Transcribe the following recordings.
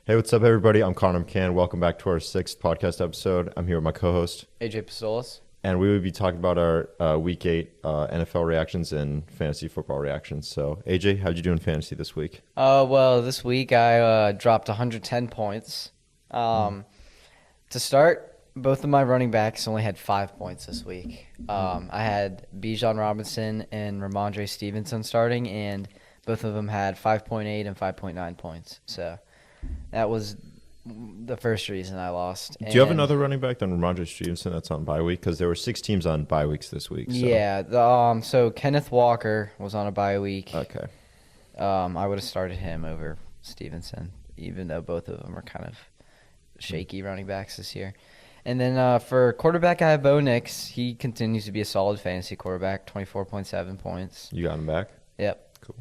Hey, what's up, everybody? I'm Connor McCann. Welcome back to our sixth podcast episode. I'm here with my co-host, AJ Pistolas. and we will be talking about our Week 8 NFL reactions and fantasy football reactions. So, AJ, how'd you do in fantasy this week? Well, this week I dropped 110 points. To start, both of my running backs only had 5 points this week. I had Bijan Robinson and Ramondre Stevenson starting, and both of them had 5.8 and 5.9 points. So that was the first reason I lost. Do you have another running back than Ramondre Stevenson that's on bye week? Because there were 6 teams on bye weeks this week. So. Yeah. So Kenneth Walker was on a bye week. Okay. I would have started him over Stevenson, even though both of them are kind of shaky running backs this year. And then for quarterback, I have Bo Nix. He continues to be a solid fantasy quarterback, 24.7 points. You got him back? Yep. Cool.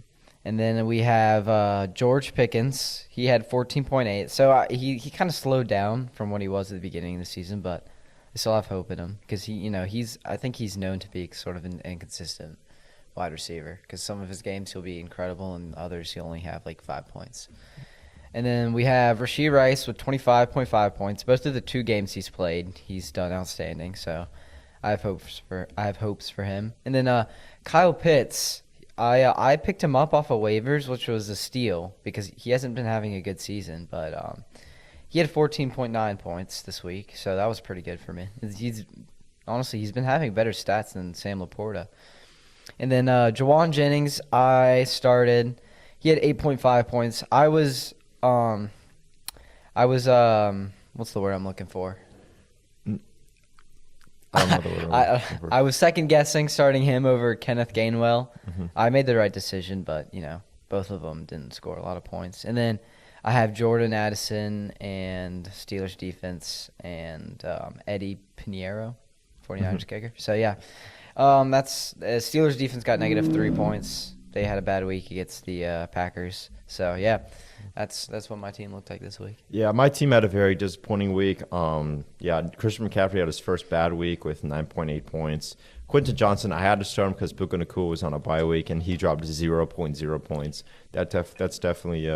And then we have George Pickens. He had 14.8. So he kind of slowed down from what he was at the beginning of the season, but I still have hope in him because I think he's known to be sort of an inconsistent wide receiver because some of his games he'll be incredible and others he'll only have like 5 points. And then we have Rashee Rice with 25.5 points. Both of the 2 games he's played, he's done outstanding. So I have hopes for him. And then Kyle Pitts, I picked him up off of waivers, which was a steal because he hasn't been having a good season. But he had 14.9 points this week, so that was pretty good for me. He's been having better stats than Sam Laporta. And then Jawan Jennings, I started. He had 8.5 points. I was what's the word I'm looking for? I don't know the word I'm looking for. I was second guessing starting him over Kenneth Gainwell. Mhm. I made the right decision, but both of them didn't score a lot of points. And then I have Jordan Addison and Steelers defense and Eddie Pinheiro, 49ers kicker. So yeah, that's Steelers defense got negative 3 points. They had a bad week against the Packers. So yeah, that's what my team looked like this week. Yeah, my team had a very disappointing week. Christian McCaffrey had his first bad week with 9.8 points. Quentin Johnson, I had to start him because Puka Nacua was on a bye week, and he dropped 0.0 points. That's definitely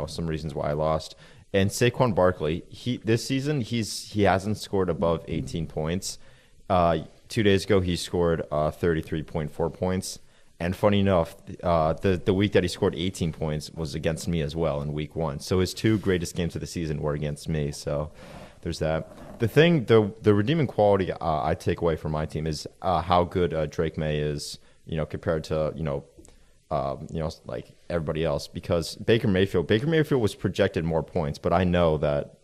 some reasons why I lost. And Saquon Barkley, this season he hasn't scored above 18 points. 2 days ago he scored 33.4 points. And funny enough, the week that he scored 18 points was against me as well in week 1. So his 2 greatest games of the season were against me. So there's that. The redeeming quality I take away from my team is how good Drake May is, compared to like everybody else. Because Baker Mayfield was projected more points, but I know that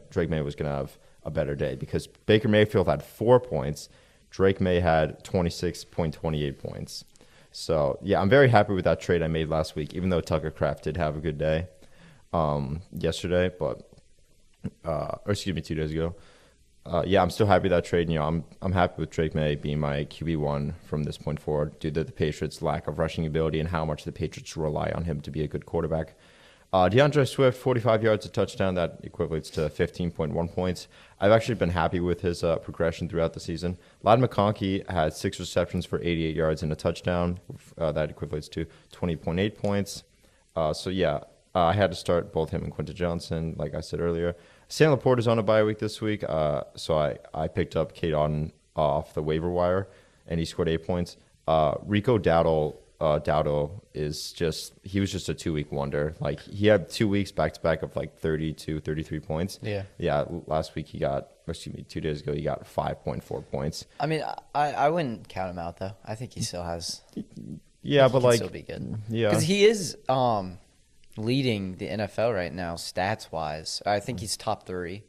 Drake May was going to have a better day because Baker Mayfield had 4 points. Drake May had 26.28 points. So, yeah, I'm very happy with that trade I made last week, even though Tucker Kraft did have a good day yesterday, 2 days ago. I'm still happy with that trade. I'm happy with Drake May being my QB1 from this point forward due to the Patriots' lack of rushing ability and how much the Patriots rely on him to be a good quarterback. DeAndre Swift, 45 yards, a touchdown. That equates to 15.1 points. I've actually been happy with his progression throughout the season. Ladd McConkey had 6 receptions for 88 yards and a touchdown. That equates to 20.8 points. I had to start both him and Quentin Johnson, like I said earlier. Sam Laporta is on a bye week this week, so I picked up Cade Otton off the waiver wire, and he scored 8 points. Rico Dowdle was just a 2-week wonder. Like he had 2 weeks back to back of like 32, 33 points. Yeah. Last week 2 days ago he got 5.4 points. I mean, I wouldn't count him out though. I think he still has. Yeah, he but can still be good. Yeah, because he is leading the NFL right now stats wise. I think he's top 3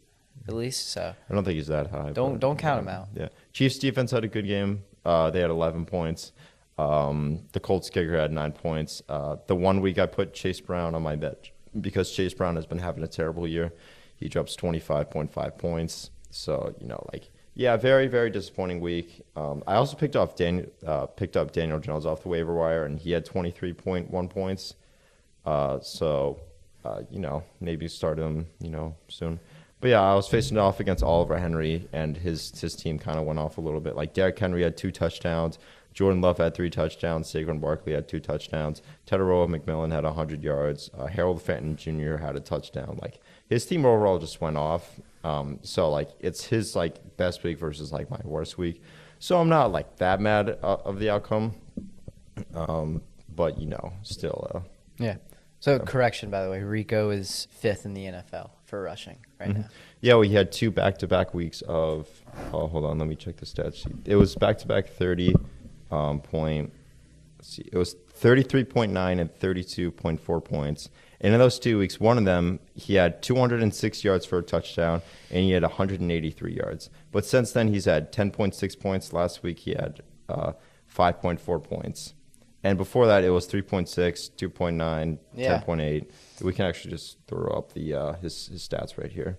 at least. So I don't think he's that high. Don't count him out. Yeah, Chiefs defense had a good game. They had 11 points. The Colts kicker had 9 points. The 1 week I put Chase Brown on my bench because Chase Brown has been having a terrible year. He drops 25.5 points. So, very, very disappointing week. I also picked up Daniel Jones off the waiver wire, and he had 23.1 points. Maybe start him, soon. But yeah, I was facing off against Oliver Henry, and his team kind of went off a little bit. Like Derrick Henry had 2 touchdowns. Jordan Love had 3 touchdowns. Saquon Barkley had 2 touchdowns. Tedoroa McMillan had 100 yards. Harold Fenton Jr. had a touchdown. Like, his team overall just went off. So, like, it's his, like, best week versus, like, my worst week. So I'm not, like, that mad of the outcome. But, still. Yeah. So, correction, by the way, Rico is 5th in the NFL for rushing right now. Yeah, we had 2 back-to-back weeks of hold on, let me check the stat sheet. It was back-to-back 30 point. Let's see, it was 33.9 and 32.4 points. And in those 2 weeks, one of them, he had 206 yards for a touchdown, and he had 183 yards. But since then, he's had 10.6 points. Last week, he had 5.4 points. And before that, it was 3.6, 2.9, Yeah. 10.8. We can actually just throw up the his stats right here.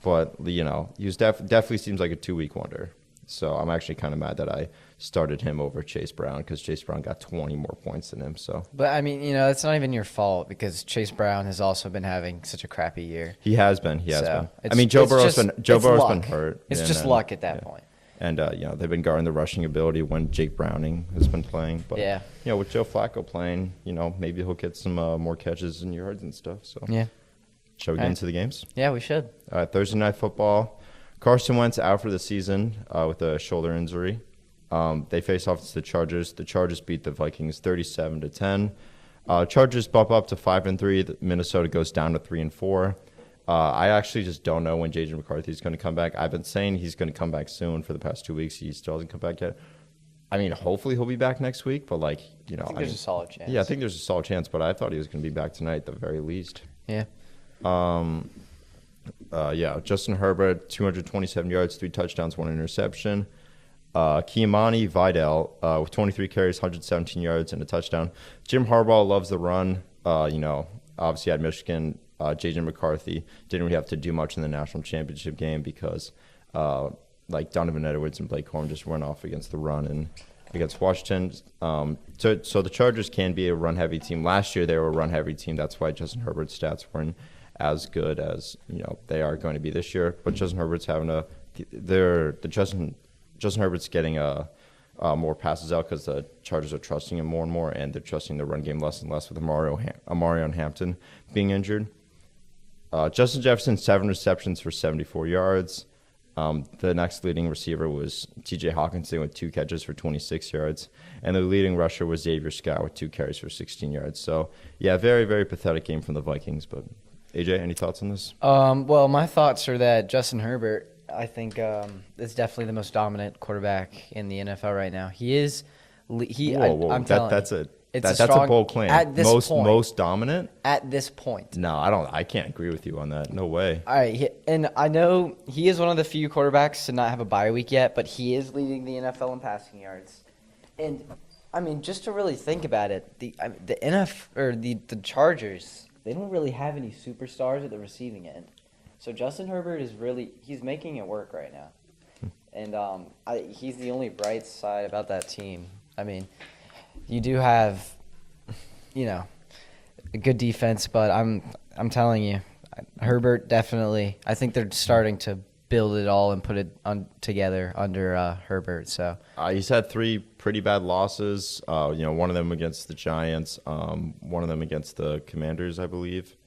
But, he was definitely seems like a 2-week wonder. So I'm actually kind of mad that I started him over Chase Brown because Chase Brown got 20 more points than him. So But, I mean, it's not even your fault because Chase Brown has also been having such a crappy year. he has been. He has So, been. I mean, Joe Burrow's been luck. hurt. It's and just then- luck at that yeah. point. And, they've been guarding the rushing ability when Jake Browning has been playing. But, Yeah. with Joe Flacco playing, maybe he'll get some more catches and yards and stuff. So, Yeah. shall we get into the games? Yeah, we should. All right, Thursday Night Football. Carson Wentz out for the season with a shoulder injury. They face off to the Chargers. The Chargers beat the Vikings 37-10. Chargers bump up to 5-3. Minnesota goes down to 3-4. I actually just don't know when J.J. McCarthy is going to come back. I've been saying he's going to come back soon for the past 2 weeks. He still hasn't come back yet. I mean, hopefully he'll be back next week, but I think there's a solid chance. Yeah, I think there's a solid chance, but I thought he was going to be back tonight at the very least. Yeah. Justin Herbert, 227 yards, 3 touchdowns, 1 interception. Kiamani Vidal with 23 carries, 117 yards, and a touchdown. Jim Harbaugh loves the run. Obviously at Michigan, J.J. McCarthy didn't really have to do much in the national championship game because Donovan Edwards and Blake Corum just went off against the run and against Washington. So the Chargers can be a run-heavy team. Last year they were a run-heavy team. That's why Justin Herbert's stats weren't as good as they are going to be this year. But Justin Herbert's Justin Herbert's getting more passes out because the Chargers are trusting him more and more, and they're trusting the run game less and less with Amarion Hampton being injured. Justin Jefferson, 7 receptions for 74 yards. The next leading receiver was T.J. Hawkinson with 2 catches for 26 yards. And the leading rusher was Xavier Scott with 2 carries for 16 yards. So, yeah, very, very pathetic game from the Vikings. But, AJ, any thoughts on this? Well, my thoughts are that Justin Herbert, I think, is definitely the most dominant quarterback in the NFL right now. He is. Whoa. I'm telling That's you, a it's that's strong, a bold claim. At this point, most dominant? At this point. No, I can't agree with you on that. No way. All right, and I know he is one of the few quarterbacks to not have a bye week yet, but he is leading the NFL in passing yards. And I mean, just to really think about it, the Chargers, they don't really have any superstars at the receiving end. So Justin Herbert he's making it work right now. And he's the only bright side about that team. I mean, you do have, a good defense, but I'm telling you, Herbert definitely. I think they're starting to build it all and put it together under Herbert. So he's had 3 pretty bad losses. One of them against the Giants, one of them against the Commanders, I believe,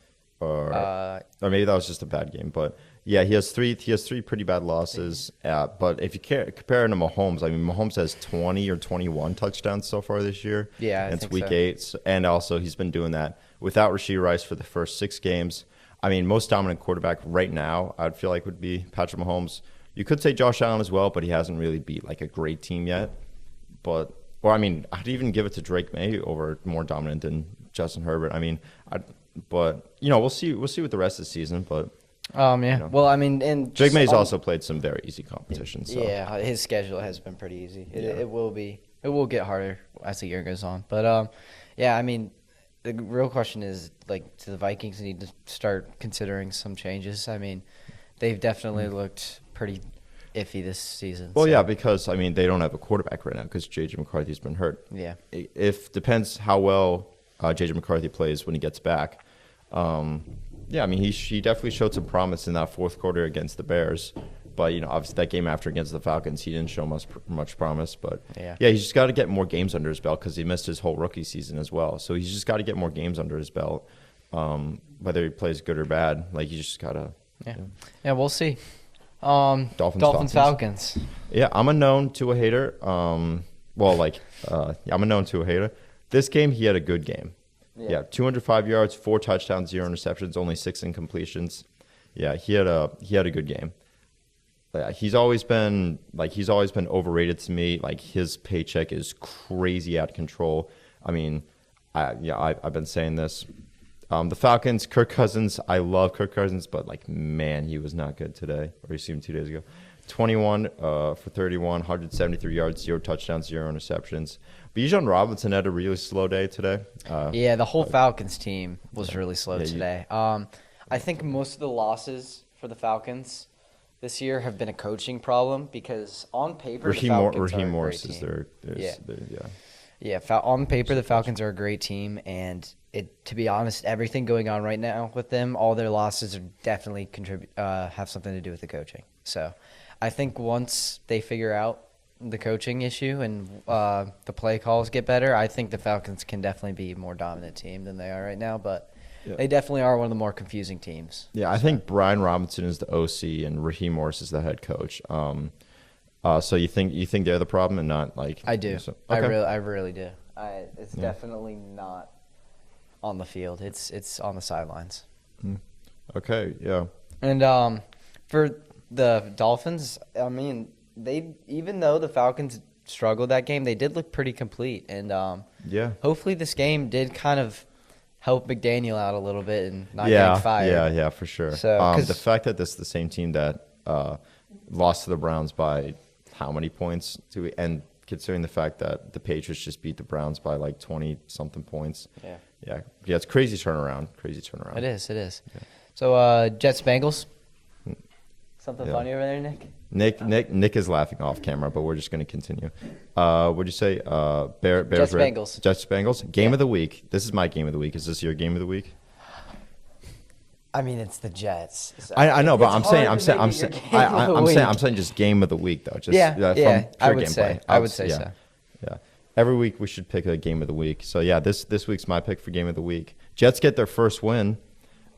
or maybe that was just a bad game. But yeah, he has 3 pretty bad losses. But if you compare him to Mahomes, I mean, Mahomes has 20 or 21 touchdowns so far this year. Yeah, it's think week so. 8, and also he's been doing that without Rashee Rice for the first 6 games. I mean, most dominant quarterback right now, I'd feel like would be Patrick Mahomes. You could say Josh Allen as well, but he hasn't really beat like a great team yet. I'd even give it to Drake May over more dominant than Justin Herbert. I mean, we'll see with the rest of the season, but. Well, I mean, and Drake May's also played some very easy competition. So. Yeah, his schedule has been pretty easy. It will be. It will get harder as the year goes on. But I mean, the real question is, like, do the Vikings need to start considering some changes? I mean, they've definitely looked pretty iffy this season. Well, yeah, because, I mean, they don't have a quarterback right now because J.J. McCarthy's been hurt. Yeah. Depends how well J.J. McCarthy plays when he gets back. Yeah, I mean, he definitely showed some promise in that fourth quarter against the Bears. But obviously that game after against the Falcons, he didn't show much promise. But Yeah. he's just got to get more games under his belt because he missed his whole rookie season as well. So he's just got to get more games under his belt, whether he plays good or bad. Like you just gotta. Yeah, we'll see. Dolphins, Falcons. Yeah, I'm a known to a hater. I'm a known to a hater. This game, he had a good game. Yeah, 205 yards, 4 touchdowns, 0 interceptions, only 6 incompletions. Yeah, he had a good game. He's always been overrated to me. Like his paycheck is crazy out of control. I mean, I've been saying this. The Falcons, Kirk Cousins, I love Kirk Cousins, but man, he was not good today, or he seemed 2 days ago. 21 for 31, 173 yards, 0 touchdowns, 0 interceptions. Bijan Robinson had a really slow day today. The whole Falcons team was really slow today. I think most of the losses for the Falcons this year have been a coaching problem because on paper the Falcons are a great team. On paper the Falcons are a great team, and to be honest, everything going on right now with them, all their losses are definitely have something to do with the coaching. So I think once they figure out the coaching issue and the play calls get better, I think the Falcons can definitely be a more dominant team than they are right now. But they definitely are one of the more confusing teams. Yeah, I think Brian Robinson is the OC and Raheem Morris is the head coach. So you think they're the problem and not I do. So, okay. I really do. It's definitely not on the field. It's on the sidelines. Okay. Yeah. And for the Dolphins, I mean, even though the Falcons struggled that game, they did look pretty complete. And hopefully this game did kind of help McDaniel out a little bit and not getting fired. Yeah, for sure. So the fact that this is the same team that lost to the Browns by how many points and considering the fact that the Patriots just beat the Browns by 20-something points. Yeah, it's crazy turnaround. It is. Yeah. So Jets Bengals. Something funny over there, Nick? Nick is laughing off camera, but we're just going to continue. What'd you say? Bears. Jets Bengals. Jets Bengals. Game of the week. This is my game of the week. Is this your game of the week? I mean, it's the Jets. So I know, but I'm saying just game of the week though. Just, I would say so. Yeah. Every week we should pick a game of the week. So yeah, this week's my pick for game of the week. Jets get their first win,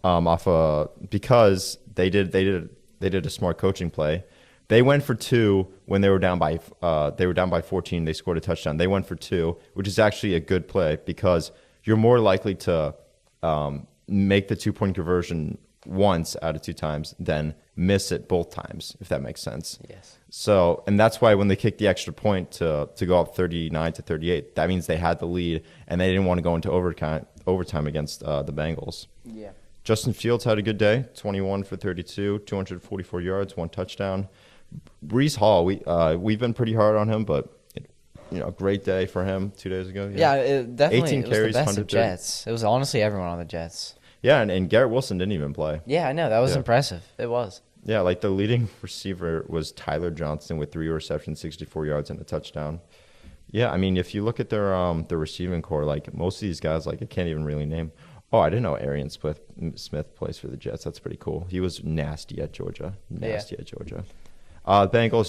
because they did a smart coaching play. They went for 2 when they were down by 14. They scored a touchdown. They went for 2, which is actually a good play because you're more likely to make the 2-point conversion once out of 2 times than miss it both times, if that makes sense. Yes. So, and that's why when they kicked the extra point to go up 39-38, that means they had the lead and they didn't want to go into overtime against the Bengals. Yeah. Justin Fields had a good day, 21 for 32, 244 yards, 1 touchdown. Breece Hall, we've been pretty hard on him, but great day for him 2 days ago. Yeah, it definitely 18 carries, was the best of Jets. It was honestly everyone on the Jets. Yeah, and Garrett Wilson didn't even play. Yeah, I know. That was impressive. It was. Yeah, the leading receiver was Tyler Johnson with 3 receptions, 64 yards, and a touchdown. Yeah, I mean, if you look at their receiving core, most of these guys, I can't even really name. Oh, I didn't know Arian Smith plays for the Jets. That's pretty cool. He was nasty at Georgia. Bengals,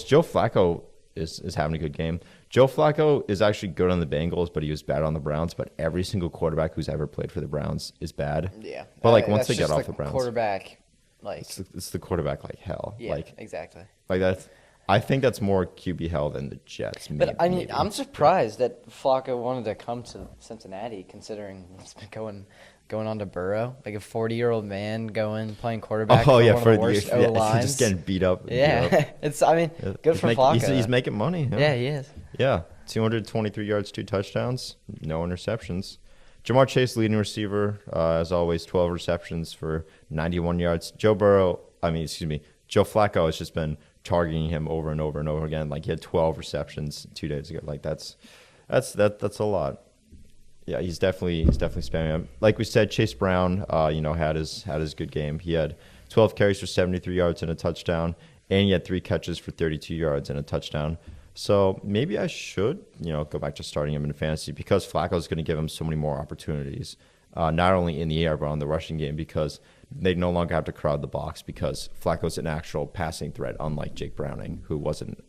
Joe Flacco is having a good game. Joe Flacco is actually good on the Bengals, but he was bad on the Browns. But every single quarterback who's ever played for the Browns is bad. Yeah. But once they get off the Browns, quarterback, it's the quarterback hell. Yeah, exactly. That's. I think that's more QB hell than the Jets. But maybe. I'm surprised that Flacco wanted to come to Cincinnati, considering what's been going on to Burrow, a 40-year-old man playing quarterback. Oh yeah, for the worst O-lines. Just getting beat up. Yeah, good for Flacco. He's making money. Yeah, he is. Yeah, 223 yards, 2 touchdowns, no interceptions. Jamar Chase, leading receiver, as always, 12 receptions for 91 yards. Joe Flacco has just been targeting him over and over and over again. He had 12 receptions 2 days ago. That's a lot. Yeah, he's definitely spamming him. Like we said, Chase Brown, had his good game. He had 12 carries for 73 yards and a touchdown, and he had 3 catches for 32 yards and a touchdown. So maybe I should, go back to starting him in fantasy because Flacco is going to give him so many more opportunities, not only in the air but on the rushing game. Because they no longer have to crowd the box because Flacco's an actual passing threat, unlike Jake Browning, who wasn't.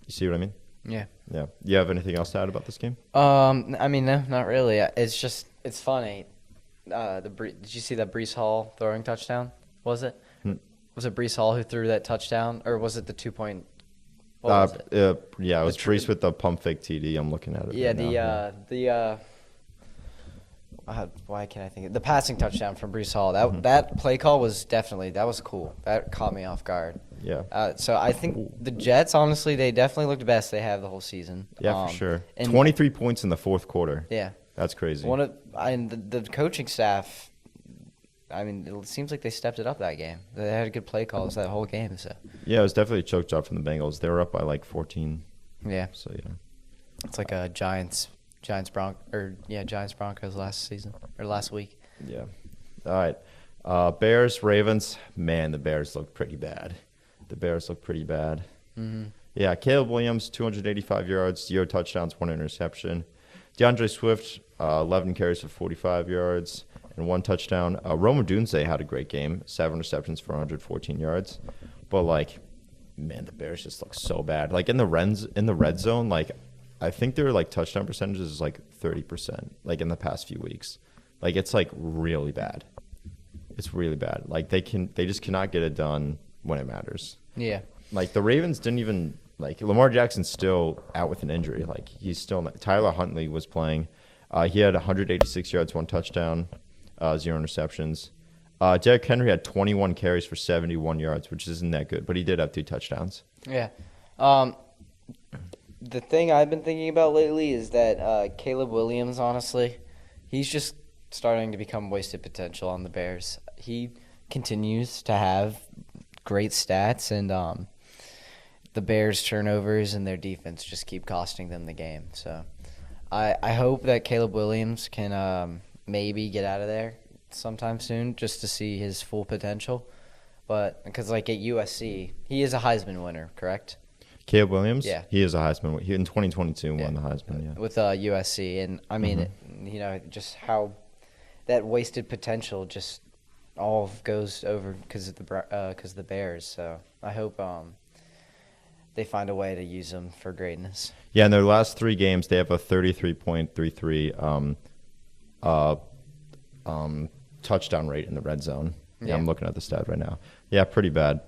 You see what I mean? Yeah. Yeah. You have anything else to add about this game? I mean, no, not really. It's funny. Did you see that Brees Hall throwing touchdown? Was it? Was it Brees Hall who threw that touchdown, or was it the 2-point? What was it? Yeah, it was Brees with the pump fake TD. I'm looking at it. Yeah, right now. why can't I think of the passing touchdown from Brees Hall? That play call was that was cool. That caught me off guard. Yeah. So I think the Jets, honestly, they definitely looked the best they have the whole season. Yeah, for sure. And 23 points in the fourth quarter. Yeah. That's crazy. The coaching staff, I mean, it seems like they stepped it up that game. They had good play calls that whole game. So Yeah, it was definitely a choke job from the Bengals. They were up by like 14. yeah, So yeah. it's like a Giants Broncos last week. Yeah. All right. Bears, Ravens. Man, the Bears look pretty bad. Mm-hmm. Yeah, Caleb Williams, 285 yards, 0 touchdowns, 1 interception. DeAndre Swift, 11 carries for 45 yards and 1 touchdown. Rome Odunze had a great game, 7 receptions for 114 yards. But, like, man, the Bears just look so bad. Like, in the red zone, like, I think their, like, touchdown percentages is, like, 30%, like, in the past few weeks. Like, it's, like, really bad. It's really bad. Like, they just cannot get it done when it matters. Yeah. Like, the Ravens didn't even – like, Lamar Jackson's still out with an injury. Like, he's still – Tyler Huntley was playing. He had 186 yards, 1 touchdown, 0 interceptions. Derrick Henry had 21 carries for 71 yards, which isn't that good, but he did have 2 touchdowns. Yeah. The thing I've been thinking about lately is that Caleb Williams, honestly, he's just starting to become wasted potential on the Bears. He continues to have great stats, and the Bears' turnovers and their defense just keep costing them the game. So I hope that Caleb Williams can maybe get out of there sometime soon just to see his full potential. But because, like, at USC, he is a Heisman winner, correct? Caleb Williams? Yeah. He is a Heisman. He in 2022 won the Heisman, yeah. With USC. And, I mean, just how that wasted potential just all goes over because of the Bears. So I hope they find a way to use them for greatness. Yeah, in their last 3 games, they have a 33.33 touchdown rate in the red zone. Yeah, I'm looking at the stat right now. Yeah, pretty bad.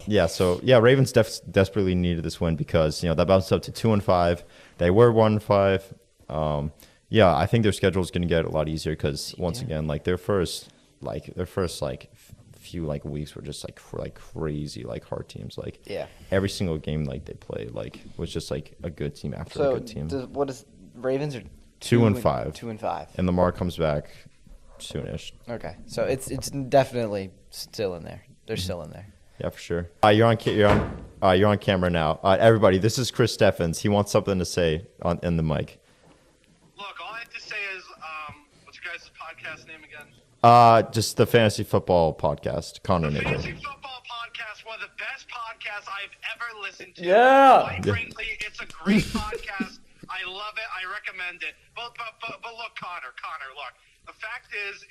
Yeah, so yeah, Ravens desperately needed this win because that bounced up to 2-5. They were 1-5. Yeah, I think their schedule is going to get a lot easier because once again, like their first few weeks were just like crazy hard teams. Like every single game they played was just like a good team after a good team. What is Ravens are 2-5. 2-5. And Lamar comes back soonish. Okay, so it's definitely still in there. They're still in there. Yeah, for sure. You're on camera now. Everybody, this is Chris Steffens. He wants something to say in the mic. Look, all I have to say is, what's your guys' podcast name again? Just the Fantasy Football Podcast. Connor The Nagel. Fantasy Football Podcast, one of the best podcasts I've ever listened to. Yeah. Quite frankly, it's a great podcast. I love it. I recommend it. But look, Connor, look. The fact is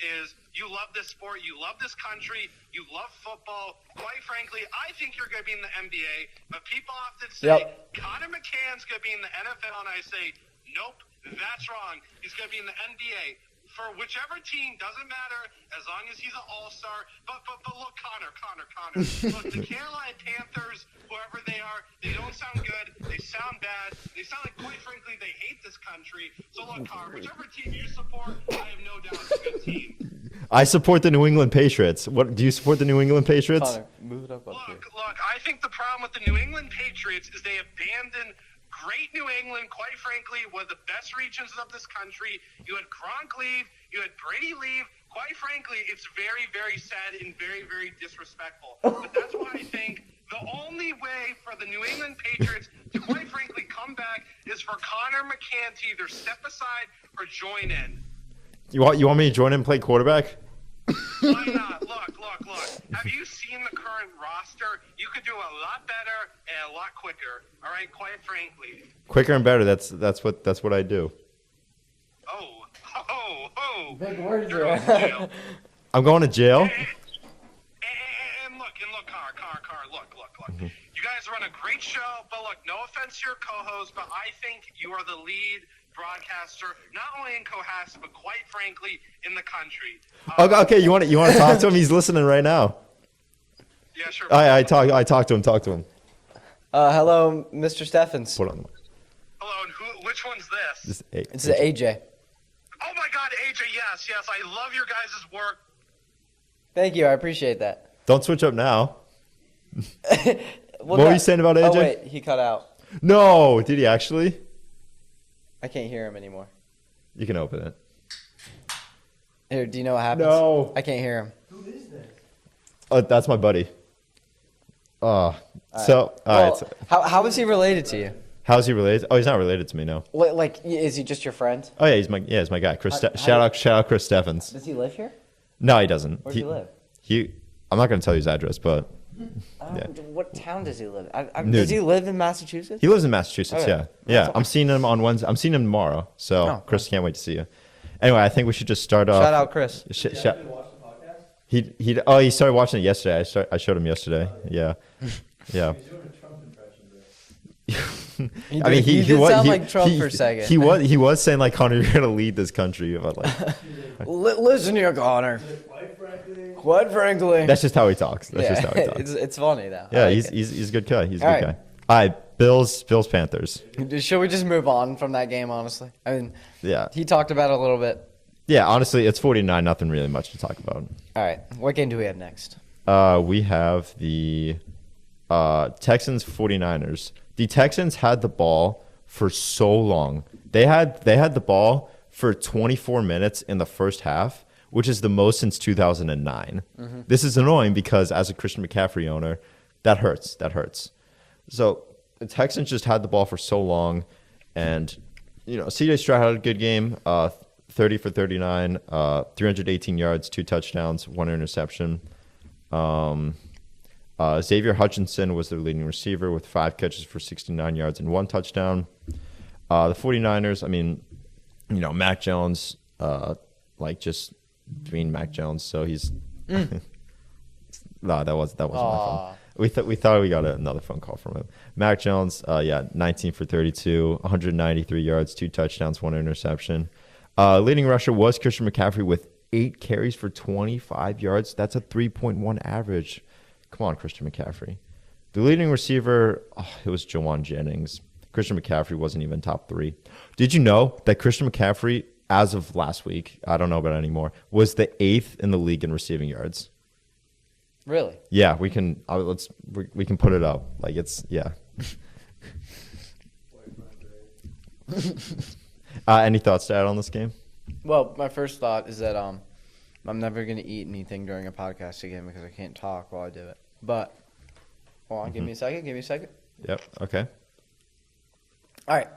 you love this sport, you love this country, you love football. Quite frankly, I think you're going to be in the NBA. But people often say Connor McCann's going to be in the NFL, and I say, nope, that's wrong. He's going to be in the NBA. For whichever team, doesn't matter, as long as he's an all-star. But look, Connor. Look, the Carolina Panthers, whoever they are, they don't sound good. They sound bad. They sound like, quite frankly, they hate this country. So look, Connor, whichever team you support, I have no doubt it's a good team. I support the New England Patriots. What do you support the New England Patriots? Connor, move it up here. Look, I think the problem with the New England Patriots is they abandoned great New England, quite frankly, one of the best regions of this country. You had Gronk leave. You had Brady leave. Quite frankly, it's very, very sad and very, very disrespectful. But that's why I think the only way for the New England Patriots to, quite frankly, come back is for Connor McCann to either step aside or join in. You want me to join in and play quarterback? Why not? Look. Have you seen the current roster? You could do a lot better and a lot quicker. All right, quite frankly. Quicker and better. That's what I do. Oh. Big words, You're going to jail. I'm going to jail. And look, Connor, look. Mm-hmm. You guys run a great show, but look, no offense to your co-host, but I think you are the lead broadcaster, not only in Cohasset, but quite frankly, in the country. Okay, you want to talk to him? He's listening right now. Yeah, sure. I talked to him. Talk to him. Hello, Mr. Steffens. Put on. Hello, and which one's this? It's AJ. Oh my God, AJ, yes, I love your guys' work. Thank you. I appreciate that. Don't switch up now. What were you saying about AJ? Oh, wait. He cut out. No, did he actually? I can't hear him anymore. You can open it. Here, do you know what happens? No. I can't hear him. Oh, that's my buddy. All right. Well, how is he related to you? How's he related? Oh, he's not related to me, no. Like, is he just your friend? Oh yeah, he's my guy. Shout out Chris Steffens. Does he live here? No, he doesn't. Where does he live? I'm not going to tell you his address, but yeah. What town does he live? Dude. Does he live in Massachusetts? He lives in Massachusetts. Okay. Yeah. I'm seeing him on Wednesday. I'm seeing him tomorrow. So Oh, Chris, can't wait to see you. Anyway, I think we should just start off. Shout out Chris. He started watching it yesterday. I showed him yesterday. Yeah. Yeah. He did sound like Trump for a second. He was saying like, Connor, you're gonna lead this country, but like, Listen here, Connor. Quite frankly. that's just how he talks. That's just how he talks. It's funny though. Yeah, I like he's a good guy. He's a All good right. guy. All right, Bills Panthers. it. Should we just move on from that game? Honestly, I mean, Yeah. he talked about it a little bit. Yeah, honestly, it's 49. Nothing really much to talk about. All right, what game do we have next? We have the Texans 49ers. The Texans had the ball for so long. They had the ball for 24 minutes in the first half, which is the most since 2009. Mm-hmm. This is annoying because as a Christian McCaffrey owner, that hurts. So the Texans just had the ball for so long, and CJ Stroud had a good game. 30 for 39, 318 yards, 2 touchdowns, 1 interception. Xavier Hutchinson was their leading receiver with 5 catches for 69 yards and 1 touchdown. The 49ers, I mean, Mac Jones, just being Mac Jones, so he's no, that wasn't my phone. We thought we got another phone call from him. Mac Jones, 19 for 32, 193 yards, 2 touchdowns, 1 interception. Leading rusher was Christian McCaffrey with 8 carries for 25 yards. That's a 3.1 average. Come on, Christian McCaffrey. The leading receiver, it was Jawan Jennings. Christian McCaffrey wasn't even top 3. Did you know that Christian McCaffrey, as of last week, I don't know about it anymore, was the 8th in the league in receiving yards? Really? Yeah, we can we can put it up. Like yeah. Any thoughts to add on this game? Well, my first thought is that I'm never gonna eat anything during a podcast again because I can't talk while I do it. But hold on, give me a second. Yep. Okay. All right.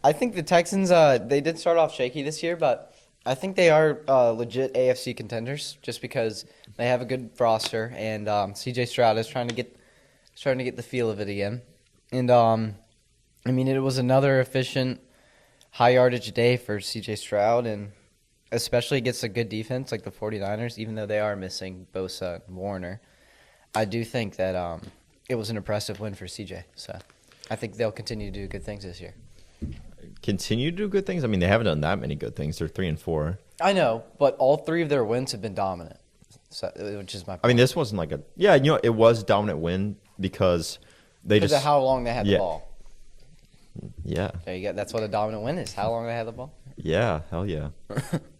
I think the Texans they did start off shaky this year, but I think they are legit AFC contenders just because they have a good roster and CJ Stroud is starting to get the feel of it again. And I mean, it was another efficient high yardage day for CJ Stroud, and especially against a good defense like the 49ers, even though they are missing Bosa and Warner. I do think that it was an impressive win for CJ. So I think they'll continue to do good things this year. Continue to do good things? I mean, they haven't done that many good things. They're 3-4. I know, but all 3 of their wins have been dominant, so, which is my point. I mean, this wasn't like it was a dominant win because they because just of how long they had the ball. Yeah. There you go. That's what a dominant win is. How long they had the ball. Yeah. Hell yeah. All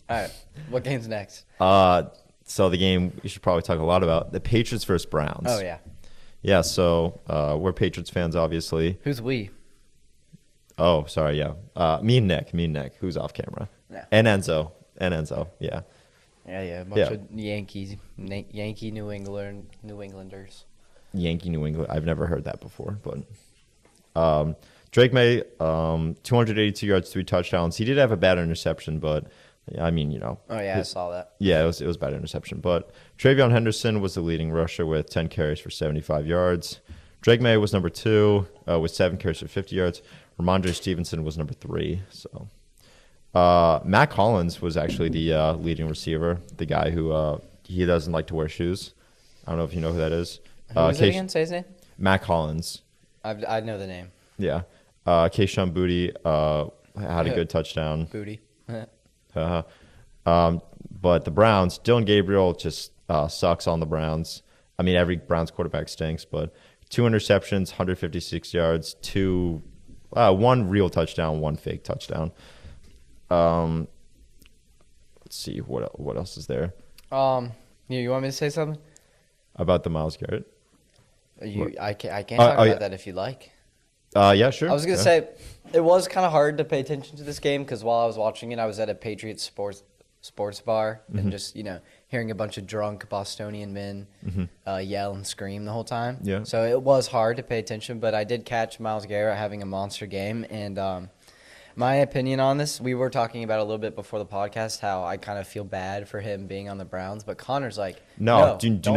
right. What game's next? So the game we should probably talk a lot about, the Patriots versus Browns. Oh yeah. Yeah. So we're Patriots fans, obviously. Who's we? Oh, sorry. Yeah. Me and Nick, who's off camera. Yeah. And Enzo. Yeah. Yeah. A bunch of Yankee New Englanders. Yankee New England. I've never heard that before, but Drake May, 282 yards, 3 touchdowns. He did have a bad interception, but I mean, Oh yeah, I saw that. Yeah, it was a bad interception. But Travion Henderson was the leading rusher with 10 carries for 75 yards. Drake May was number 2 with 7 carries for 50 yards. Ramondre Stevenson was number 3. So Matt Collins was actually the leading receiver, the guy who he doesn't like to wear shoes. I don't know if you know who that is. Who was it again? Say his name. Matt Collins. I know the name. Yeah. Keishon Booty had a good touchdown. Booty. But the Browns, Dylan Gabriel just sucks on the Browns. I mean, every Browns quarterback stinks, but 2 interceptions, 156 yards, one real touchdown, one fake touchdown. Let's see what else is there You want me to say something? about the Myles Garrett. I can't talk about that if you like. Yeah, sure. I was gonna say it was kind of hard to pay attention to this game because while I was watching it, I was at a Patriots sports bar and just hearing a bunch of drunk Bostonian men yell and scream the whole time. Yeah. So it was hard to pay attention, but I did catch Myles Garrett having a monster game. And my opinion on this, we were talking about a little bit before the podcast how I kind of feel bad for him being on the Browns, but Connor's like, No, do don't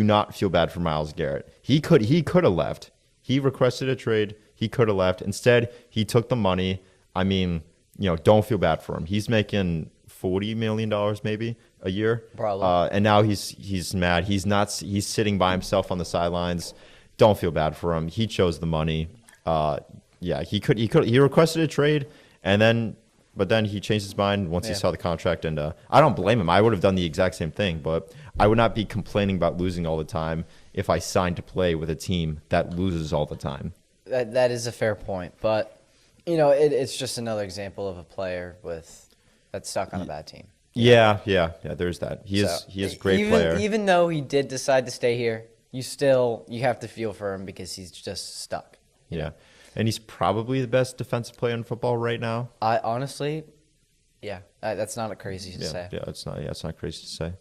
not feel bad for Myles Garrett. He could have left. He requested a trade. He could have left. Instead, he took the money. I mean, don't feel bad for him. He's making $40 million maybe a year. Probably. And now he's mad. He's sitting by himself on the sidelines. Don't feel bad for him. He chose the money. Yeah, he requested a trade, but then he changed his mind once he saw the contract, and I don't blame him. I would have done the exact same thing, but I would not be complaining about losing all the time if I signed to play with a team that loses all the time. That is a fair point, but it's just another example of a player that's stuck on a bad team. Yeah. There's that. He is a great player. Even though he did decide to stay here, you have to feel for him because he's just stuck. Yeah, and he's probably the best defensive player in football right now. I honestly, that's not crazy to say. Yeah, it's not crazy to say.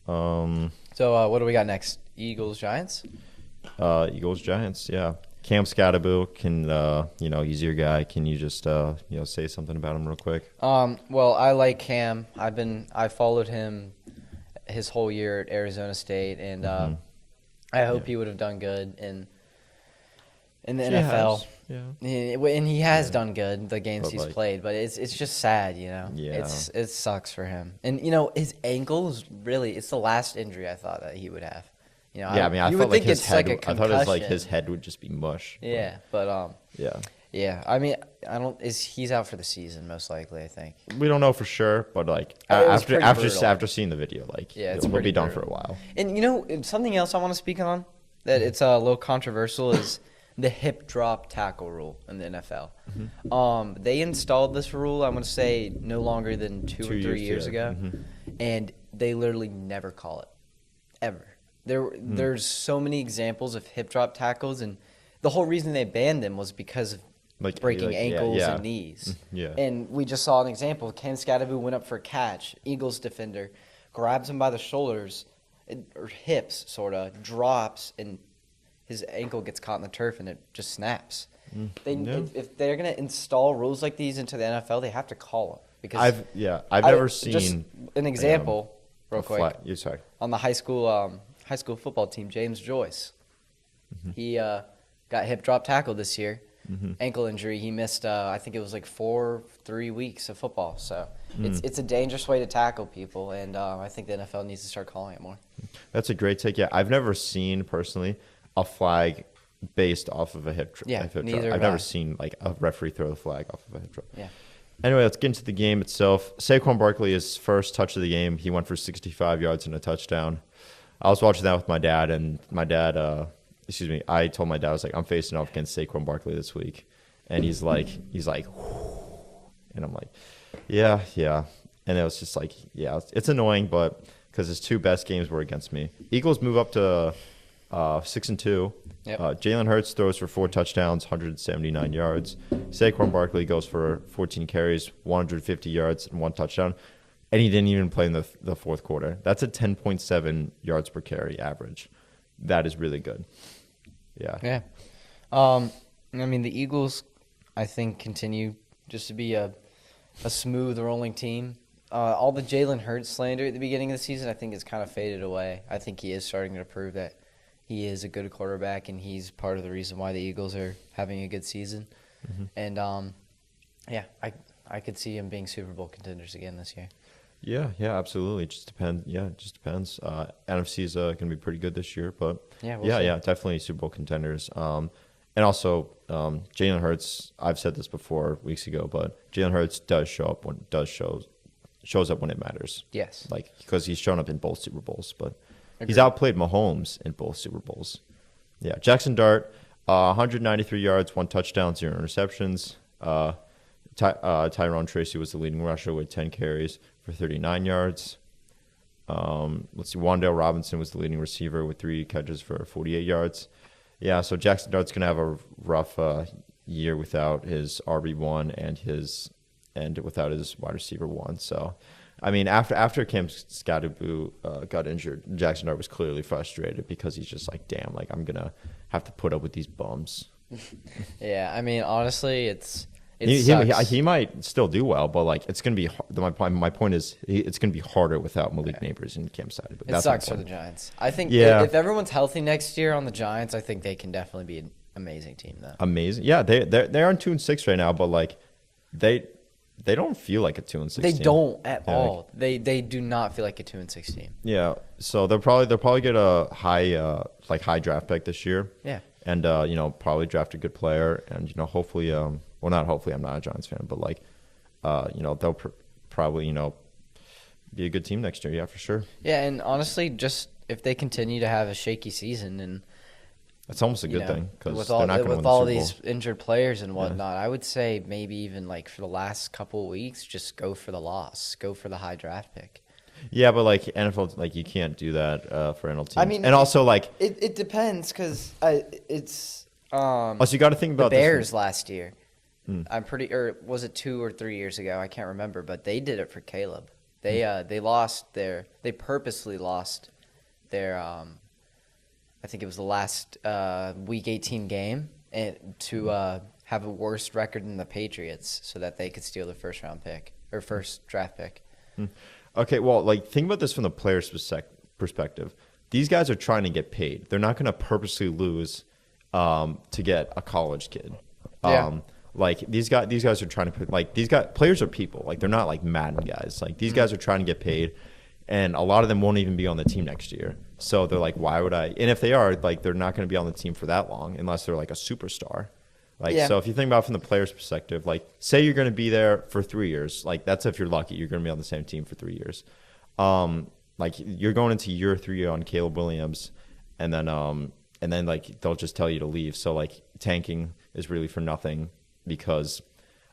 So what do we got next? Eagles Giants. Eagles Giants. Yeah. Cam Scatterbill can he's your guy. Can you just say something about him real quick? Well, I like Cam. I followed him his whole year at Arizona State, and I hope he would have done good in the NFL. And he has done good the games he's played, but it's just sad, Yeah. It sucks for him. And his ankle is it's the last injury I thought that he would have. I you felt would like think his it's head. like a I thought concussion. his head would just be mush. Yeah, but Yeah. yeah. I mean, he's out for the season most likely. I think. We don't know for sure, but pretty after seeing the video, it's he'll be done brutal. for a while. And something else I want to speak on that it's a little controversial is the hip drop tackle rule in the NFL. They installed this rule, I'm going to say, no longer than 2 or 3 years ago, and they literally never call it, ever. There's so many examples of hip drop tackles, and the whole reason they banned them was because of breaking ankles and knees. Yeah. And we just saw an example. Cam Scatterbill went up for a catch. Eagles defender grabs him by the shoulders, or hips, sort of, drops, and his ankle gets caught in the turf, and it just snaps. If they're going to install rules like these into the NFL, they have to call them. Because I've never seen just an example, real quick. Sorry. On the high school football team, James Joyce. He got hip drop tackled this year, ankle injury. He missed, I think it was 3 weeks of football. So it's a dangerous way to tackle people, and I think the NFL needs to start calling it more. That's a great take. Yeah, I've never seen personally a flag based off of a hip drop. I've never seen a referee throw the flag off of a hip drop. Yeah. Anyway, let's get into the game itself. Saquon Barkley, his first touch of the game, he went for 65 yards and a touchdown. I was watching that with my dad, and I told my dad, I was like, I'm facing off against Saquon Barkley this week. And he's like, and I'm like, yeah. And it was just it's annoying, but because his 2 best games were against me. Eagles move up to 6-2. Yep. Jalen Hurts throws for 4 touchdowns, 179 yards. Saquon Barkley goes for 14 carries, 150 yards, and 1 touchdown. And he didn't even play in the fourth quarter. That's a 10.7 yards per carry average. That is really good. Yeah. Yeah. I mean, the Eagles, I think, continue just to be a smooth rolling team. All the Jalen Hurts slander at the beginning of the season, I think, has kind of faded away. I think he is starting to prove that he is a good quarterback, and he's part of the reason why the Eagles are having a good season. And, I could see him being Super Bowl contenders again this year. Yeah, yeah, absolutely. It just depends. Yeah, it just depends. NFC is going to be pretty good this year, but Yeah, we'll see. yeah, definitely Super Bowl contenders. And also Jalen Hurts. I've said this before weeks ago, but Jalen Hurts does shows up when it matters. Yes. Like because he's shown up in both Super Bowls, but he's Agreed. outplayed Mahomes in both Super Bowls. Yeah, Jackson Dart, 193 yards, 1 touchdown, 0 interceptions. Tyrone Tracy was the leading rusher with 10 carries for 39 yards. Let's see, Wan'Dale Robinson was the leading receiver with 3 catches for 48 yards. Yeah, so Jackson Dart's gonna have a rough year without his RB1 and without his wide receiver 1. So, I mean, after Cam Skattebo got injured, Jackson Dart was clearly frustrated because he's just like, damn, like I'm gonna have to put up with these bums. Yeah, I mean, honestly, He sucks. might still do well, but like it's gonna be. My point is, it's gonna be harder without Malik Neighbors and Cam Skattebo. It That's my sucks for the point. Giants. I think Yeah. if everyone's healthy next year on the Giants, I think they can definitely be an amazing team, though. Amazing. Yeah, they are 2-6 right now, but like they don't feel like a 2-6. They team. don't at Yeah, all. They do not feel like a 2-6 team. Yeah, so they'll probably get a high draft pick this year. Yeah. And probably draft a good player, and hopefully well, not hopefully, I'm not a Giants fan, but like they'll probably be a good team next year. Yeah, for sure. Yeah, and honestly, just if they continue to have a shaky season and That's almost a you good know, thing because with they're all not going to win with the all Super these Bowl. injured players and whatnot, I would say maybe even like for the last couple of weeks, just go for the loss, go for the high draft pick. Yeah, but like NFL, like you can't do that for NFL teams. I mean, and also like It depends because it's also you got to think the about this. Bears last year. I'm pretty, or was it 2 or 3 years ago? I can't remember, but they did it for Caleb. They they purposely lost their I think it was the last week 18 game and to have a worse record than the Patriots so that they could steal the first draft pick. Okay, well, like think about this from the player's perspective. These guys are trying to get paid. They're not going to purposely lose to get a college kid. Yeah. Like these guys are trying to put like players are people. Like they're not like Madden guys. Like these guys are trying to get paid, and a lot of them won't even be on the team next year. So they're like, why would I? And if they are, like they're not going to be on the team for that long unless they're like a superstar. Like Yeah. so, if you think about it from the player's perspective, like say you're going to be there for 3 years, like that's if you're lucky, you're going to be on the same team for 3 years. Like you're going into year 3 on Caleb Williams, and then like they'll just tell you to leave. So like tanking is really for nothing because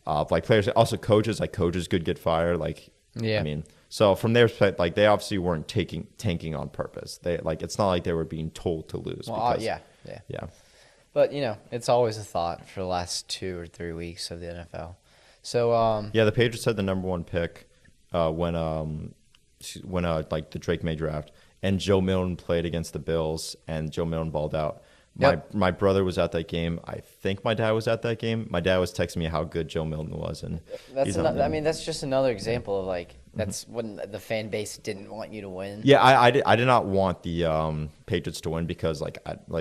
like players, also coaches could get fired. Like Yeah. I mean, so from their perspective, like they obviously weren't tanking on purpose. They like it's not like they were being told to lose. Well, because, yeah. yeah. But it's always a thought for the last 2 or 3 weeks of the NFL. So Yeah, the Patriots had the number 1 pick when like the Drake May draft, and Joe Milton played against the Bills, and Joe Milton balled out. Yep. My brother was at that game. I think my dad was at that game. My dad was texting me how good Joe Milton was, and he's on the- that's just another example of like that's when the fan base didn't want you to win. Yeah, I did not want the Patriots to win because like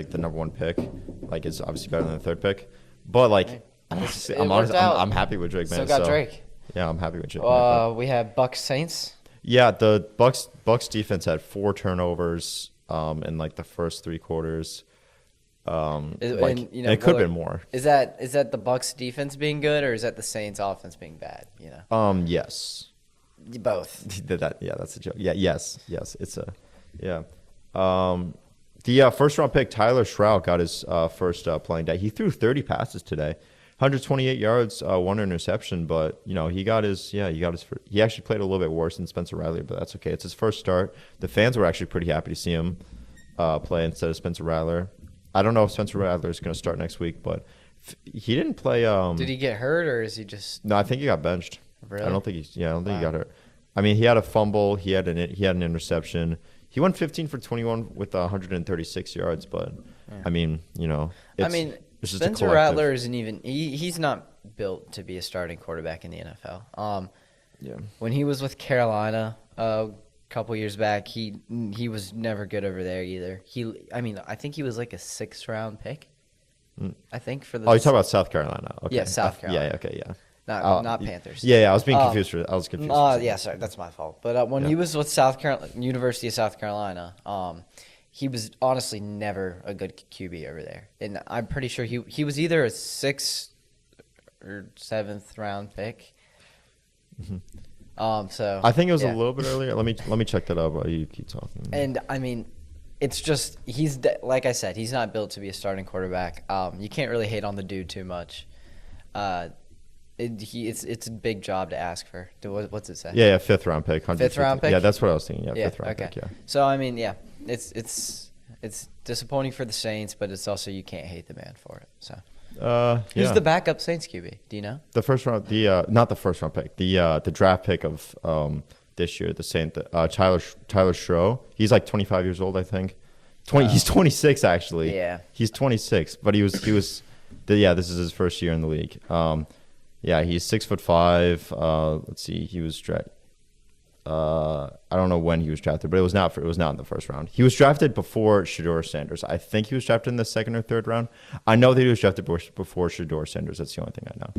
the number 1 pick like is obviously better than the 3rd pick, but like It I'm honest, worked out. I'm happy with Drake. Still Man, got so, Drake. Yeah, I'm happy with Drake. Man, We have Bucks Saints. yeah, the Bucks defense had 4 turnovers in like the first 3 quarters. Like, And, and it could have been more. Is that the Bucks defense being good or is that the Saints offense being bad? Yes. Both. Yeah, that's a joke. Yeah, yes, it's a, yeah. The first round pick Tyler Shroud got his first playing day. He threw 30 passes today, 128 yards, 1 interception. But he got his he actually played a little bit worse than Spencer Rattler, but that's okay. It's his first start. The fans were actually pretty happy to see him play instead of Spencer Rattler. I don't know if Spencer Rattler is going to start next week, but he didn't play. Did he get hurt or is he just? No, I think he got benched. Really? I don't think he Wow. got hurt. I mean, he had a fumble. He had an interception. He went 15 for 21 with 136 yards. But I mean, it's just a Spencer collective. Rattler isn't even. He's not built to be a starting quarterback in the NFL. Yeah. When he was with Carolina a couple years back, he was never good over there either. I think he was like a 6th round pick. I think for the. Oh, you're talking about South Carolina. Okay. Yeah, South Carolina. Yeah. Okay. Yeah. Not Panthers. Yeah, I was being confused. I was confused. Yeah, sorry, that's my fault. But when he was with South Carolina, University of South Carolina, he was honestly never a good QB over there, and I'm pretty sure he was either a 6th or 7th round pick. So I think it was yeah. a little bit earlier. Let me check that out while you keep talking. And I mean, it's just like I said, he's not built to be a starting quarterback. You can't really hate on the dude too much. It's a big job to ask for. What's it say? Yeah, 5th round pick. 5th round pick? Yeah, that's what I was thinking. Yeah, 5th round okay. pick. Yeah. So I mean, yeah, it's disappointing for the Saints, but it's also you can't hate the man for it. So who's yeah. the backup Saints QB? Do you know? The first round, not the first round pick, the draft pick of this year, the Saint, Tyler Schroe. He's like 25 years old, I think. He's 26 actually. Yeah. He's 26, but he was. This is his first year in the league. Yeah, he's 6'5". Let's see, he was drafted. I don't know when he was drafted, but it was not in the first round. He was drafted before Shedeur Sanders. I think he was drafted in the 2nd or 3rd round. I know that he was drafted before Shedeur Sanders. That's the only thing I know.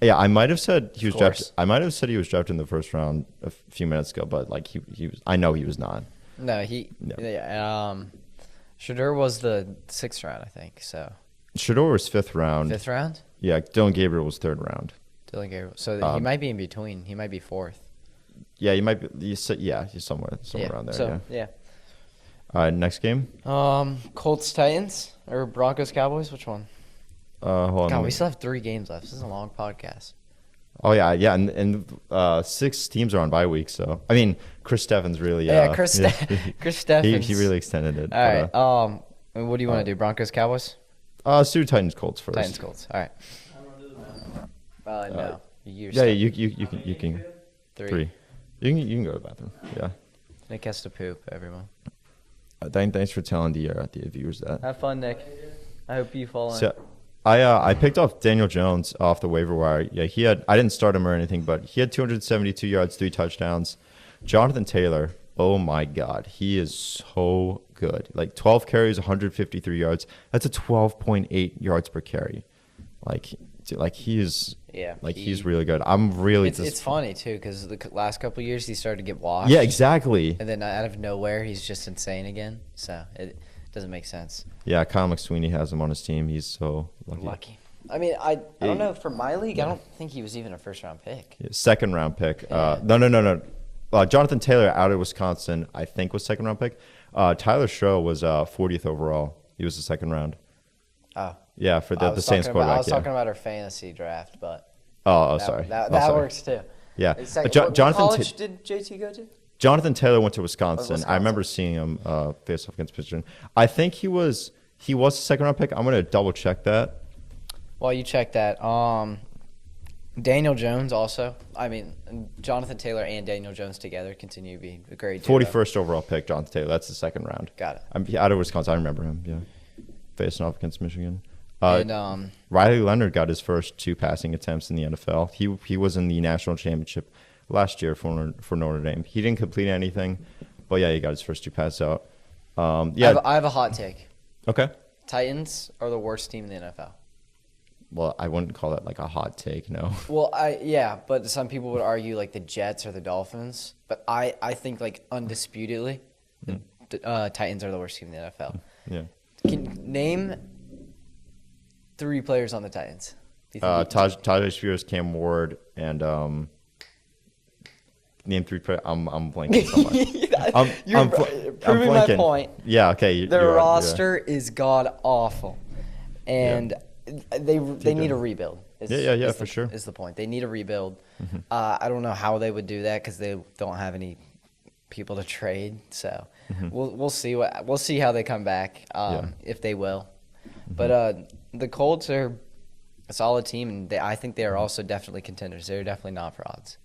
Yeah, I might have said he was drafted. I might have said he was drafted in the 1st round a few minutes ago, but like he was. I know he was not. No, Shedeur was the 6th round, I think. So Shedeur was 5th round. 5th round. Yeah, Dylan Gabriel was 3rd round. Dylan Gabriel. So he might be in between. He might be 4th. Yeah, he might be. He's somewhere around there. So yeah. All right, next game. Colts Titans or Broncos Cowboys? Which one? Hold on. God, we still have 3 games left. This is a long podcast. Oh yeah, and 6 teams are on bye week. So I mean, Chris Steffens really. Chris Steffens. He really extended it. All right. What do you want to do? Broncos Cowboys? Let's do Titans Colts first. Titans Colts. All right. No. Yeah, you can. 3. You can go to the bathroom. Yeah. Nick has to poop. Everyone. Thanks for telling the viewers that. Have fun, Nick. I hope you fall in. So, I picked off Daniel Jones off the waiver wire. Yeah, I didn't start him or anything, but he had 272 yards, 3 touchdowns. Jonathan Taylor, oh my God, he is so good. Like 12 carries, 153 yards. That's a 12.8 yards per carry. He is. Yeah, he's really good. I'm really. It's funny too because the last couple of years he started to get washed. Yeah, exactly. And then out of nowhere he's just insane again. So it doesn't make sense. Yeah, Kyle McSweeney has him on his team. He's so lucky. I mean, I don't know for my league. I don't think he was even a 1st round pick. Yeah, 2nd round pick. No. Jonathan Taylor out of Wisconsin, I think was 2nd round pick. Tyler Schroe was 40th overall. He was the 2nd round. Oh. Yeah, for the Saints quarterback. I was talking about our fantasy draft, but sorry. That works too. Yeah. What college did JT go to? Jonathan Taylor went to Wisconsin. I remember seeing him face off against Michigan. I think he was a 2nd round pick. I'm going to double check that. While you check that, Daniel Jones also. I mean, Jonathan Taylor and Daniel Jones together continue to be a great duo. 41st overall pick, Jonathan Taylor. That's the 2nd round. Got it. I'm out of Wisconsin. I remember him. Yeah, facing off against Michigan. And Riley Leonard got his first 2 passing attempts in the NFL. He was in the national championship last year for Notre Dame. He didn't complete anything, but yeah, he got his first 2 passes out. I have a hot take. Okay. Titans are the worst team in the NFL. Well, I wouldn't call that like a hot take, no. Well, but some people would argue like the Jets or the Dolphins. But I think like undisputedly, the Titans are the worst team in the NFL. Yeah. Can name 3 players on the Titans. Tajay Spears, Cam Ward, and name 3 players. I'm blanking so much. You're proving my point. Yeah, okay. Their roster is god awful, and they need a rebuild. For sure. Is the point. They need a rebuild. Mm-hmm. I don't know how they would do that because they don't have any people to trade. So we'll see we'll see how they come back if they will. Mm-hmm. But the Colts are a solid team, and I think they are also definitely contenders. They're definitely not frauds.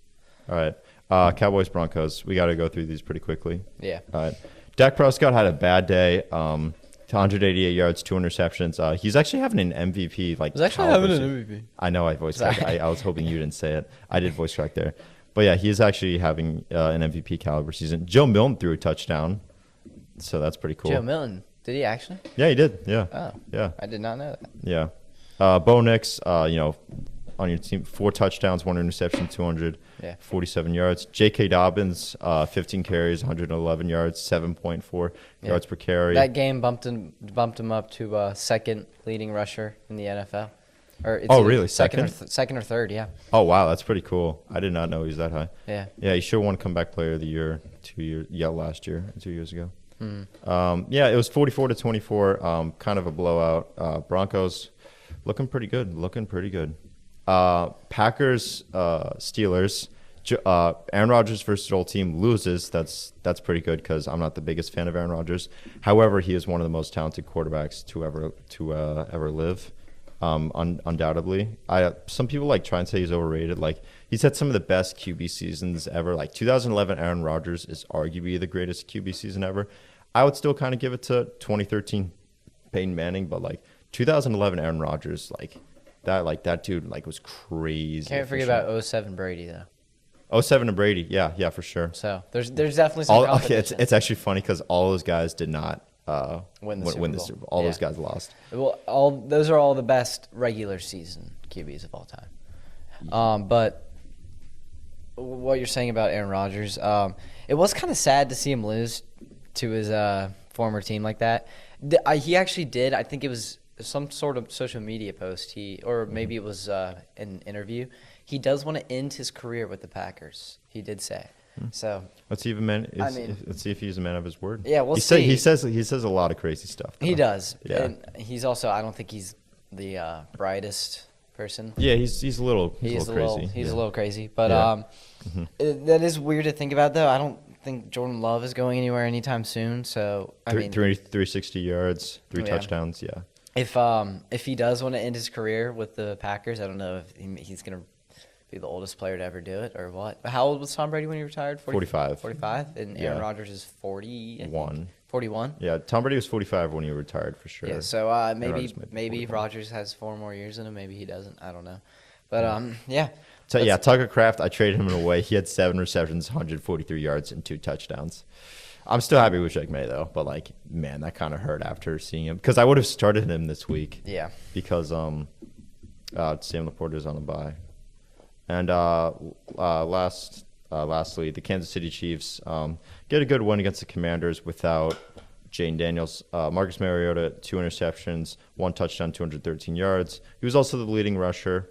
All right. Cowboys, Broncos. We got to go through these pretty quickly. Yeah. All right. Dak Prescott had a bad day. 188 yards, 2 interceptions. He's actually having an MVP. He's actually having an MVP. I know I voice cracked. I was hoping you didn't say it. I did voice crack there. But yeah, he is actually having an MVP caliber season. Joe Milton threw a touchdown, so that's pretty cool. Joe Milton. Did he actually? Yeah, he did. Yeah. Oh. Yeah. I did not know that. Yeah. Bo Nix, on your team, 4 touchdowns, 1 interception, 247 Yeah. yards. J.K. Dobbins, 15 carries, 111 yards, 7.4 yards per carry. That game bumped him up to second leading rusher in the NFL. Or it's Oh, either really? Second or third, yeah. Oh, wow, that's pretty cool. I did not know he was that high. Yeah. Yeah, he should have won comeback player of the year last year, 2 years ago. Hmm. Yeah, it was 44-24, kind of a blowout. Broncos looking pretty good. Packers, Steelers. Aaron Rodgers versus the whole team loses. That's pretty good because I'm not the biggest fan of Aaron Rodgers. However, he is one of the most talented quarterbacks to ever live. Undoubtedly. Some people like try and say he's overrated. Like, he's had some of the best QB seasons ever. Like 2011 Aaron Rodgers is arguably the greatest QB season ever. I would still kind of give it to 2013 Peyton Manning, but like 2011 Aaron Rodgers, that dude was crazy. Can't forget about 07 Brady, though. 07 and Brady, yeah, for sure. So there's definitely some competition. It's actually funny because all those guys did not Win the Super Bowl. All Yeah. those guys lost. Well, those are all the best regular season QBs of all time. But what you're saying about Aaron Rodgers, it was kind of sad to see him lose to his former team like that. He actually did. I think it was some sort of social media post. Or maybe it was an interview. He does want to end his career with the Packers. He did say. So Let's see if he's a man of his word. Yeah, we'll see. He says a lot of crazy stuff. he does. Yeah. And he's also. I don't think he's the brightest person. Yeah, he's a little He's crazy. He's Yeah. a little crazy, but Yeah. that is weird to think about. Though I don't think Jordan Love is going anywhere anytime soon. So I mean, 360 yards, 3 Yeah. touchdowns. Yeah. if he does want to end his career with the Packers, I don't know if he's gonna be the oldest player to ever do it or what. How old was Tom Brady when he retired? 45. 45, and Aaron Yeah. Rodgers is 40. 1. 41. Yeah, Tom Brady was 45 when he retired for sure. Yeah, so maybe Rodgers might be 45. Rodgers has 4 more years in him. Maybe he doesn't. I don't know. But yeah. Tucker Kraft, I traded him away. He had 7 receptions, 143 yards, and 2 touchdowns. I'm still happy with Jake May though, but man, that kind of hurt after seeing him because I would have started him this week. Yeah. Because Sam Laporta is on a bye. And lastly, the Kansas City Chiefs get a good win against the Commanders without Jane Daniels. Marcus Mariota, 2 interceptions, 1 touchdown, 213 yards. He was also the leading rusher.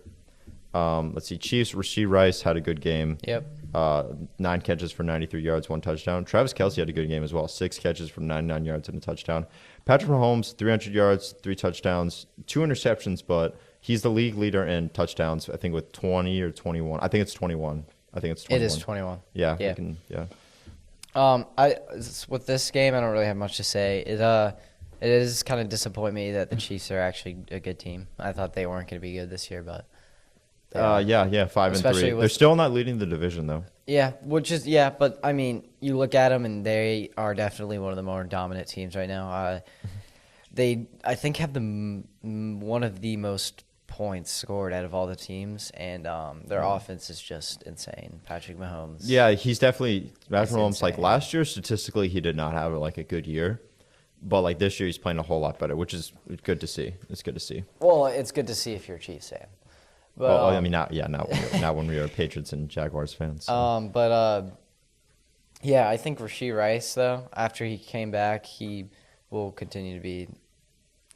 Let's see, Chiefs, Rashee Rice had a good game. Yep. 9 catches for 93 yards, 1 touchdown. Travis Kelce had a good game as well. 6 catches for 99 yards and a touchdown. Patrick Mahomes, 300 yards, 3 touchdowns, 2 interceptions, but he's the league leader in touchdowns, I think, with 20 or 21. I think it's 21. It is 21. Yeah. Yeah. With this game, I don't really have much to say. It is kind of disappoint me that the Chiefs are actually a good team. I thought they weren't going to be good this year, but 5-3. Especially with- They're still not leading the division though. yeah, but I mean, you look at them and they are definitely one of the more dominant teams right now. They, I think, have one of the most points scored out of all the teams, and their offense is just insane. Patrick Mahomes. Yeah, he's definitely Patrick Mahomes. insane. Last year, statistically, he did not have a good year, but this year he's playing a whole lot better, which is good to see. It's good to see. Well, it's good to see if you're a Chiefs fan. But, I mean, not when we are Patriots and Jaguars fans. So. Yeah, I think Rashee Rice, though, after he came back, he will continue to be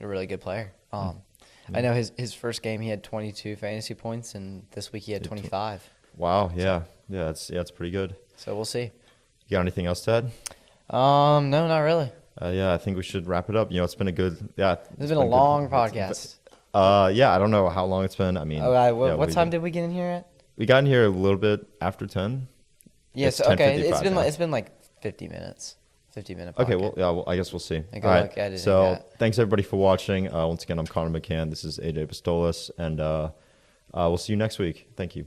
a really good player. I know his first game he had 22 fantasy points, and this week he had 25. Wow, yeah, that's pretty good. So we'll see. You got anything else to add? No, not really. Yeah, I think we should wrap it up. It's been a good. Yeah, It's been a long podcast. Yeah, I don't know how long it's been. I mean, what time did we get in here at? We got in here a little bit after 10. Yes, It's okay. 10:55 now. It's been like 50 minutes. 50-minute podcast. Okay, well, I guess we'll see. And All good right. luck editing So that. thanks everybody for watching. Once again, I'm Connor McCann. This is AJ Pistolas, and we'll see you next week. Thank you.